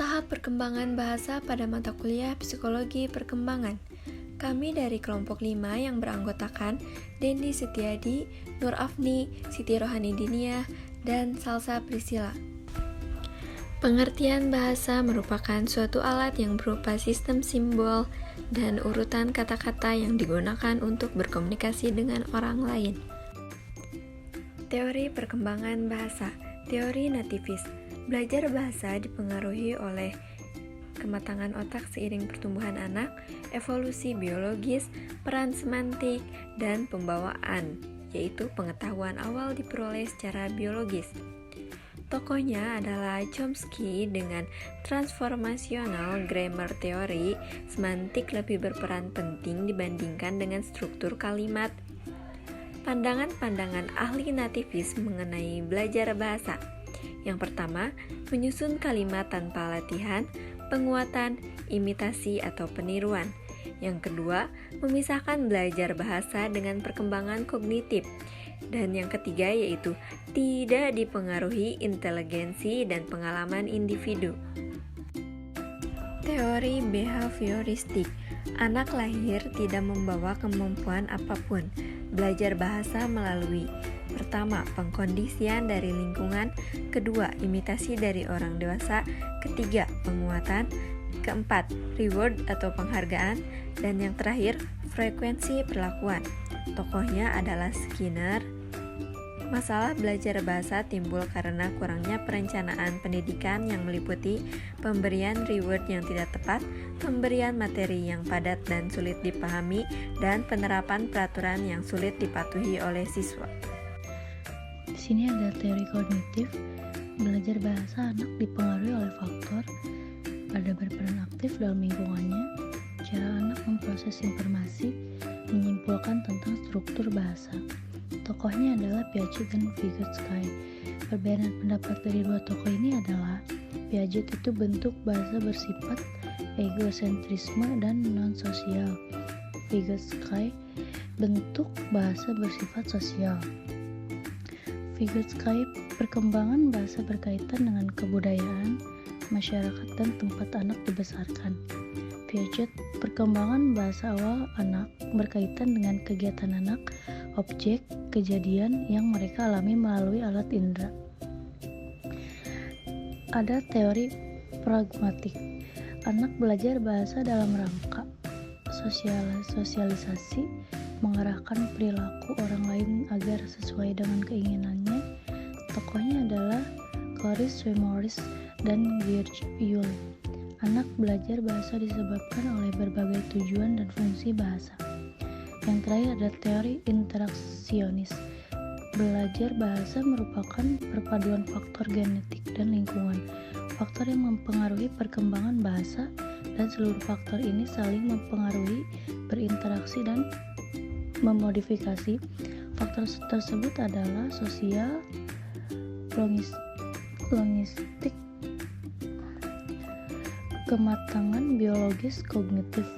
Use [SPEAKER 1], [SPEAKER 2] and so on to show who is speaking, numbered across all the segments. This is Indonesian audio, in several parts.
[SPEAKER 1] Tahap perkembangan bahasa pada mata kuliah Psikologi Perkembangan. Kami dari kelompok 5 yang beranggotakan Dendi Setiadi, Nur Afni, Siti Rohani Diniah, dan Salsa Priscilla. Pengertian bahasa merupakan suatu alat yang berupa sistem simbol dan urutan kata-kata yang digunakan untuk berkomunikasi dengan orang lain. Teori perkembangan bahasa. Teori nativis. Belajar bahasa dipengaruhi oleh kematangan otak seiring pertumbuhan anak, evolusi biologis, peran semantik, dan pembawaan, yaitu pengetahuan awal diperoleh secara biologis. Tokohnya adalah Chomsky dengan transformational grammar theory. Semantik lebih berperan penting dibandingkan dengan struktur kalimat. Pandangan-pandangan ahli nativis mengenai belajar bahasa. Yang pertama, menyusun kalimat tanpa latihan, penguatan, imitasi, atau peniruan. Yang kedua, memisahkan belajar bahasa dengan perkembangan kognitif. Dan yang ketiga yaitu tidak dipengaruhi inteligensi dan pengalaman individu. Teori behavioristik. Anak lahir tidak membawa kemampuan apapun. Belajar bahasa melalui pertama, pengkondisian dari lingkungan, kedua, imitasi dari orang dewasa, ketiga, penguatan, keempat, reward atau penghargaan, dan yang terakhir, frekuensi perlakuan. Tokohnya adalah Skinner. Masalah belajar bahasa timbul karena kurangnya perencanaan pendidikan yang meliputi pemberian reward yang tidak tepat, pemberian materi yang padat dan sulit dipahami, dan penerapan peraturan yang sulit dipatuhi oleh siswa.
[SPEAKER 2] Di sini ada teori kognitif. Belajar bahasa anak dipengaruhi oleh faktor ada berperan aktif dalam lingkungannya, cara anak memproses informasi, menyimpulkan tentang struktur bahasa. Tokohnya adalah Piaget dan Vygotsky. Perbedaan pendapat dari dua tokoh ini adalah Piaget itu bentuk bahasa bersifat egosentrisme dan non-sosial. Vygotsky bentuk bahasa bersifat sosial. Vygotsky perkembangan bahasa berkaitan dengan kebudayaan, masyarakat, dan tempat anak dibesarkan. Piaget perkembangan bahasa awal anak berkaitan dengan kegiatan anak, objek, kejadian yang mereka alami melalui alat indera. Ada teori pragmatik. Anak belajar bahasa dalam rangka sosialisasi, mengarahkan perilaku orang lain agar sesuai dengan keinginannya. Tokohnya adalah Clarisse Weymouth dan George Yule. Anak belajar bahasa disebabkan oleh berbagai tujuan dan fungsi bahasa. Yang terakhir ada teori interaksionis. Belajar bahasa merupakan perpaduan faktor genetik dan lingkungan, faktor yang mempengaruhi perkembangan bahasa, dan seluruh faktor ini saling mempengaruhi, berinteraksi, dan memodifikasi. Faktor tersebut adalah sosial, logistik, kematangan biologis, kognitif.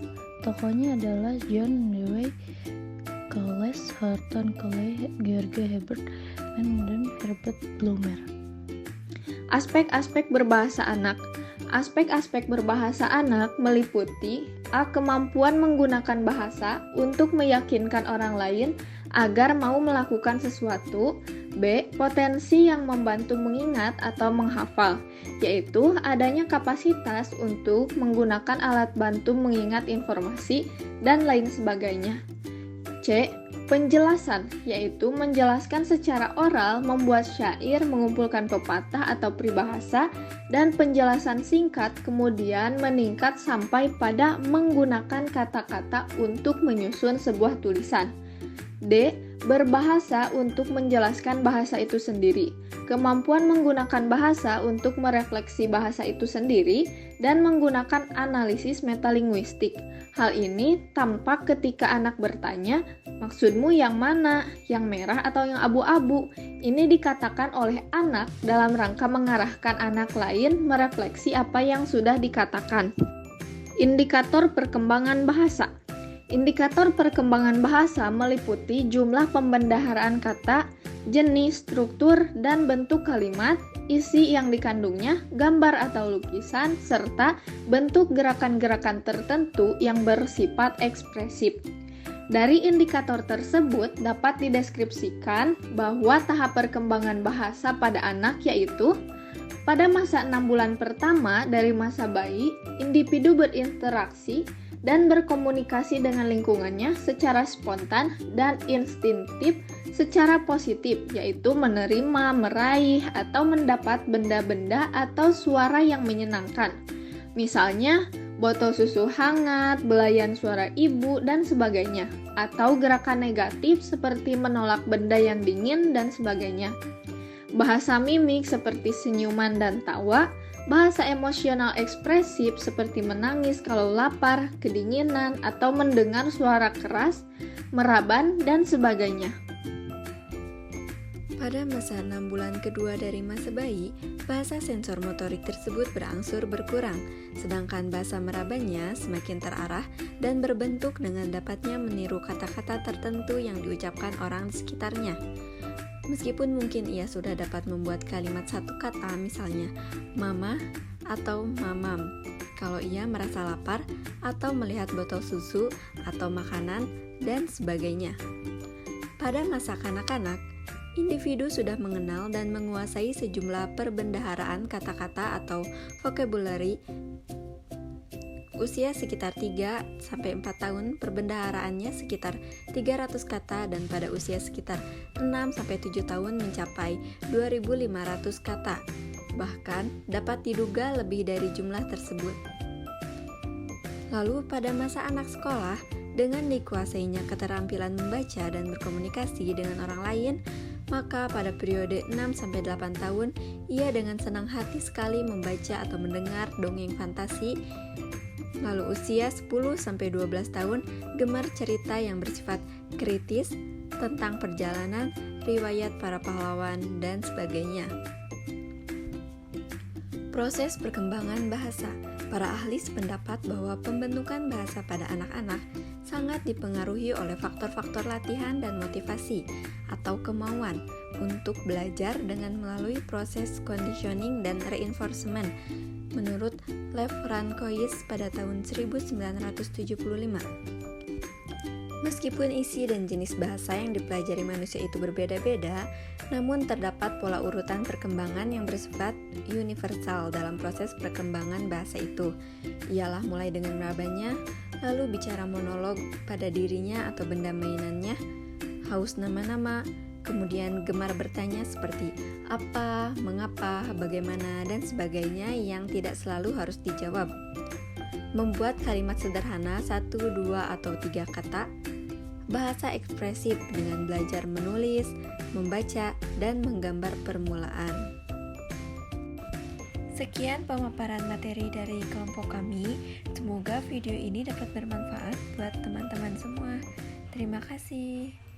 [SPEAKER 2] Tokohnya adalah John Dewey, Charles Horton Cooley, George Herbert, dan Herbert Blumer.
[SPEAKER 3] Aspek-aspek berbahasa anak. Aspek-aspek berbahasa anak meliputi A. Kemampuan menggunakan bahasa untuk meyakinkan orang lain agar mau melakukan sesuatu. B. Potensi yang membantu mengingat atau menghafal, yaitu adanya kapasitas untuk menggunakan alat bantu mengingat informasi dan lain sebagainya. C. Penjelasan, yaitu menjelaskan secara oral, membuat syair, mengumpulkan pepatah atau peribahasa, dan penjelasan singkat kemudian meningkat sampai pada menggunakan kata-kata untuk menyusun sebuah tulisan. D. Berbahasa untuk menjelaskan bahasa itu sendiri. Kemampuan menggunakan bahasa untuk merefleksi bahasa itu sendiri dan menggunakan analisis metalinguistik. Hal ini tampak ketika anak bertanya, "Maksudmu yang mana? Yang merah atau yang abu-abu?" Ini dikatakan oleh anak dalam rangka mengarahkan anak lain merefleksi apa yang sudah dikatakan. Indikator perkembangan bahasa. Indikator perkembangan bahasa meliputi jumlah pembendaharaan kata, jenis, struktur, dan bentuk kalimat, isi yang dikandungnya, gambar atau lukisan, serta bentuk gerakan-gerakan tertentu yang bersifat ekspresif. Dari indikator tersebut dapat dideskripsikan bahwa tahap perkembangan bahasa pada anak yaitu pada masa 6 bulan pertama dari masa bayi, individu berinteraksi dan berkomunikasi dengan lingkungannya secara spontan dan instintif secara positif, yaitu menerima, meraih, atau mendapat benda-benda atau suara yang menyenangkan. Misalnya, botol susu hangat, belayan suara ibu, dan sebagainya. Atau gerakan negatif seperti menolak benda yang dingin dan sebagainya. Bahasa mimik seperti senyuman dan tawa, bahasa emosional ekspresif seperti menangis kalau lapar, kedinginan, atau mendengar suara keras, meraban, dan sebagainya.
[SPEAKER 1] Pada masa 6 bulan kedua dari masa bayi, bahasa sensor motorik tersebut berangsur berkurang, sedangkan bahasa merabannya semakin terarah dan berbentuk dengan dapatnya meniru kata-kata tertentu yang diucapkan orang di sekitarnya. Meskipun mungkin ia sudah dapat membuat kalimat satu kata, misalnya mama atau mamam, kalau ia merasa lapar atau melihat botol susu atau makanan dan sebagainya. Pada masa kanak-kanak, individu sudah mengenal dan menguasai sejumlah perbendaharaan kata-kata atau vocabulary. Usia sekitar 3-4 tahun, perbendaharaannya sekitar 300 kata dan pada usia sekitar 6-7 tahun mencapai 2.500 kata. Bahkan dapat diduga lebih dari jumlah tersebut. Lalu pada masa anak sekolah, dengan dikuasainya keterampilan membaca dan berkomunikasi dengan orang lain, maka pada periode 6-8 tahun, ia dengan senang hati sekali membaca atau mendengar dongeng fantasi. Lalu usia 10-12 tahun, gemar cerita yang bersifat kritis tentang perjalanan, riwayat para pahlawan, dan sebagainya. Proses perkembangan bahasa. Para ahli sependapat bahwa pembentukan bahasa pada anak-anak sangat dipengaruhi oleh faktor-faktor latihan dan motivasi atau kemauan untuk belajar dengan melalui proses conditioning dan reinforcement menurut Lev Francois pada tahun 1975. Meskipun isi dan jenis bahasa yang dipelajari manusia itu berbeda-beda, namun terdapat pola urutan perkembangan yang bersifat universal dalam proses perkembangan bahasa itu. Ialah mulai dengan merabanya, lalu bicara monolog pada dirinya atau benda mainannya, haus nama-nama, kemudian gemar bertanya seperti apa, mengapa, bagaimana, dan sebagainya yang tidak selalu harus dijawab. Membuat kalimat sederhana 1, 2, atau 3 kata, bahasa ekspresif dengan belajar menulis, membaca, dan menggambar permulaan. Sekian pemaparan materi dari kelompok kami. Semoga video ini dapat bermanfaat buat teman-teman semua. Terima kasih.